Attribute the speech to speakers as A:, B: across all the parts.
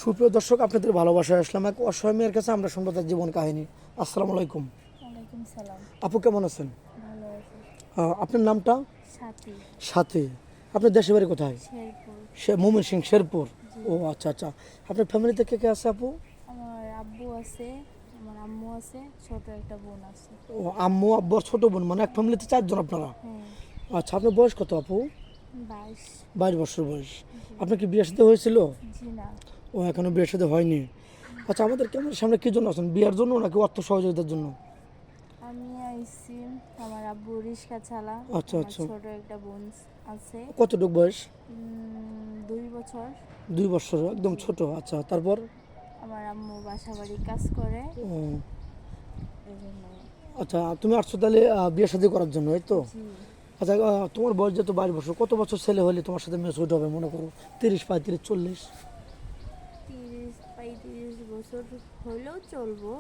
A: সুপ্রিয় দর্শক, আপনাদের ভালোবাসায় আসলাম এক অসহায় মেয়ের কাছে। আমরা শুনবো তার জীবন কাহিনী। আসসালামু আলাইকুম।
B: ওয়ালাইকুম সালাম।
A: আপু, কেমন আছেন?
B: ভালো আছি।
A: আপনার নামটা?
B: সাথী।
A: সাথী। আপনার দেশের বাড়ি কোথায়?
B: শেরপুর।
A: ময়মনসিং, শেরপুর।
B: জি।
A: ও আচ্ছা আচ্ছা। আপনার ফ্যামিলিতে কে কে আছে আপু?
B: আমার আব্বু আছে, আমার আম্মু আছে, ছোট একটা বোন আছে।
A: ও আম্মু, আব্বু আর ছোট বোন, মানে এক ফ্যামিলিতে 4 জন আপনারা?
B: হ্যাঁ।
A: আচ্ছা, আপনার বয়স কত আপু?
B: 22।
A: 22 বছর বয়স।
B: জি।
A: আপনার কি বিয়ে সাথে হয়েছিল?
B: জি না।
A: ও এখনো বিয়ে সাথে হয়নি। আচ্ছা, আমাদের ক্যামেরার সামনে কি জন্য আছেন? বিয়ের জন্য নাকি অর্থ সহযোগিতার জন্য?
B: আমি আইছি, আমার আব্বু রিক্সা চালা।
A: আচ্ছা
B: আমার
A: আচ্ছা।
B: ছোট একটা বোন আছে।
A: কতটুকু বয়স?
B: 2 বছর।
A: 2 বছর, একদম
B: জি।
A: ছোট। আচ্ছা, তারপর?
B: আমার আম্মু বাসা বাড়ি কাজ করে,
A: ও
B: এই জন্য।
A: আচ্ছা, তুমি আসছো তাহলে বিয়ে শাদী করার জন্য, এই তো?
B: জি।
A: আচ্ছা, তোমার বয়স যেহেতু 22 বছর, কত বছর ছেলে হলে তোমার সাথে মেচুরিট হবে মনে করো? 30, 35, 40?
B: 30-35 বছর হলেও চলবো।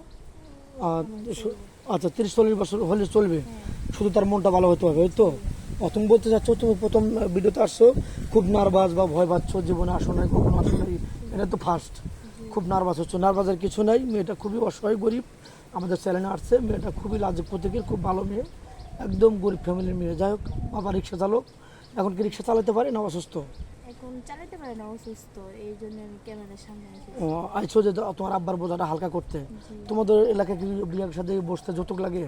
A: আহ,
B: এমন
A: স-
B: চলবো।
A: আচ্ছা, 30-40 বছর হলে চলবে।
B: হ্যাঁ।
A: শুধু তার মনটা ভালো হতে হবে, এই তো? তুমি বলতে চাচ্ছ তুমি প্রথম ভিডিওতে আসছো, খুব নার্ভাস বা ভয় পাচ্ছ, জীবনে আসো নাই, কখনো আসো নাই, এটা তো ফার্স্ট।
B: জি।
A: খুব নার্ভাস হচ্ছে। নার্ভাসের কিছু নাই, মেয়েটা খুবই অসহায়, গরিব। আমাদের চ্যানেলে আসছে, মেয়েটা খুবই লাজুক প্রতীকের, খুব ভালো মেয়ে, একদম গরিব ফ্যামিলির মেয়ে। যাই হোক, বাবা রিক্সা চালক। এখন কি রিক্সা চালাতে পারে না অসুস্থ?
B: এখন চালাতে পারে না, অসুস্থ, এই জন্য আমি ক্যামেরার সামনে এসেছি।
A: আইছো যে তোমার আব্বার বোঝাটা হালকা করতে।
B: জি।
A: তোমাদের এলাকায় কি বিয়ের সাথে বসতে যৌতুক লাগে?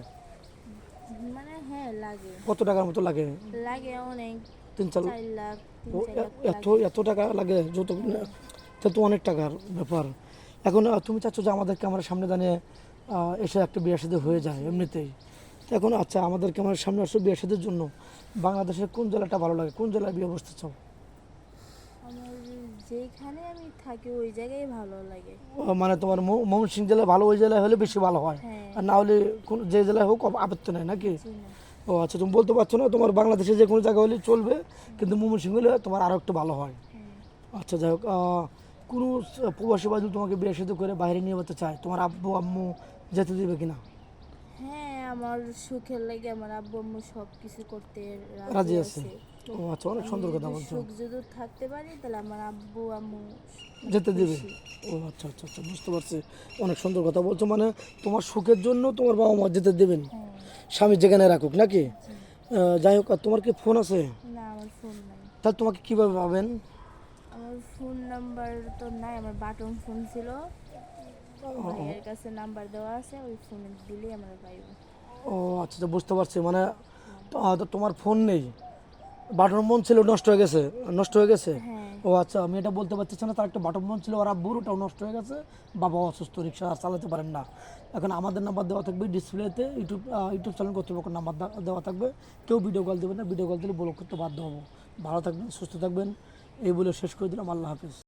B: মানে হ্যাঁ লাগে।
A: কত টাকার মতো লাগে?
B: লাগে অনেক।
A: 3-4
B: 4 লাখ,
A: ও
B: 3-4 লাখ
A: এত
B: লাগে।
A: এত টাকা লাগে যৌতুক? তা তো অনেক টাকার ব্যাপার। এখন তুমি চাচ্ছ যে আমাদের ক্যামেরার সামনে দাঁড়িয়ে এসে একটা বিয়ের সাথে হয়ে যায় এমনিতেই। তো এখন আচ্ছা, আমাদের ক্যামেরার সামনে আসো বিয়ের সাথের জন্য। বাংলাদেশের কোন জেলাটা ভালো লাগে? কোন জেলায় বিয়ে বসতে চাও?
B: আমার যেখানে আমি থাকি ওই জায়গায় ভালো লাগে।
A: মানে তোমার ময়মনসিংহ জেলায় ভালো, ওই জেলায় হলে বেশি ভালো হয়।
B: হ্যাঁ।
A: আর না হলে কোন যে জেলায় হোক আপত্তি নাই নাকি?
B: জি না।
A: ও আচ্ছা, তুমি বলতে পারছো না তোমার বাংলাদেশে যে কোনো জায়গা হলে চলবে, কিন্তু ময়মনসিংহ হলে তোমার আরও একটু ভালো হয়।
B: হ্যাঁ।
A: আচ্ছা, যাই হোক, কোনো প্রবাসী বাদী তোমাকে বিয়ে সাথে করে বাইরে নিয়ে যেতে চায়, তোমার আব্বু আম্মু যেতে দিবে কিনা?
B: হ্যাঁ, আমার সুখের লাগে আমার আব্বু আম্মু সব কিছু করতে
A: রাজি
B: রাজি
A: আছে?
B: আছে।
A: ও আচ্ছা, অনেক
B: আমি
A: সুন্দর কথা
B: যদি
A: বলছো।
B: সুখ যদি থাকতে পারি তাহলে আমার আব্বু আম্মু
A: যেতে দিবে?
B: খুশি।
A: ও আচ্ছা আচ্ছা আচ্ছা, বুঝতে পারছি। অনেক সুন্দর কথা বলছো, মানে তোমার সুখের জন্য তোমার বাবা মা যেতে দেবেন,
B: হ্যাঁ।
A: স্বামী যেখানে রাখুক নাকি?
B: জি।
A: যাই হোক, আর তোমার কি ফোন আছে?
B: না, আমার ফোন নাই।
A: তাহলে তোমাকে কীভাবে পাবেন?
B: আমার ফোন নাম্বার তো নাই, আমার বাটন ফোন ছিল, ভাইয়ের কাছে নাম্বার দেওয়া আছে, ওই ফোনে দিলেই আমরা পাইব।
A: ও আচ্ছা আচ্ছা, বুঝতে পারছি। মানে তো তোমার ফোন নেই, বাটন ফোন ছিল, নষ্ট হয়ে গেছে? নষ্ট হয়ে গেছে?
B: হ্যাঁ।
A: ও আচ্ছা, আমি এটা বলতে পারতেছি না, তার একটা বাটন ফোন ছিল, ওরা বুড়োটাও নষ্ট হয়ে গেছে, বাবা অসুস্থ, রিক্সা আর চালাতে পারেন না। এখন আমাদের নাম্বার দেওয়া থাকবে ডিসপ্লেতে, ইউটিউব চ্যানেল কর্তৃপক্ষের নাম্বার দেওয়া থাকবে। কেউ ভিডিও কল দেবে না, ভিডিও কল দিলে ব্লক করতে বাধ্য হবো। ভালো থাকবেন, সুস্থ থাকবেন, এই বলে শেষ করে দিলাম। আল্লাহ হাফিজ।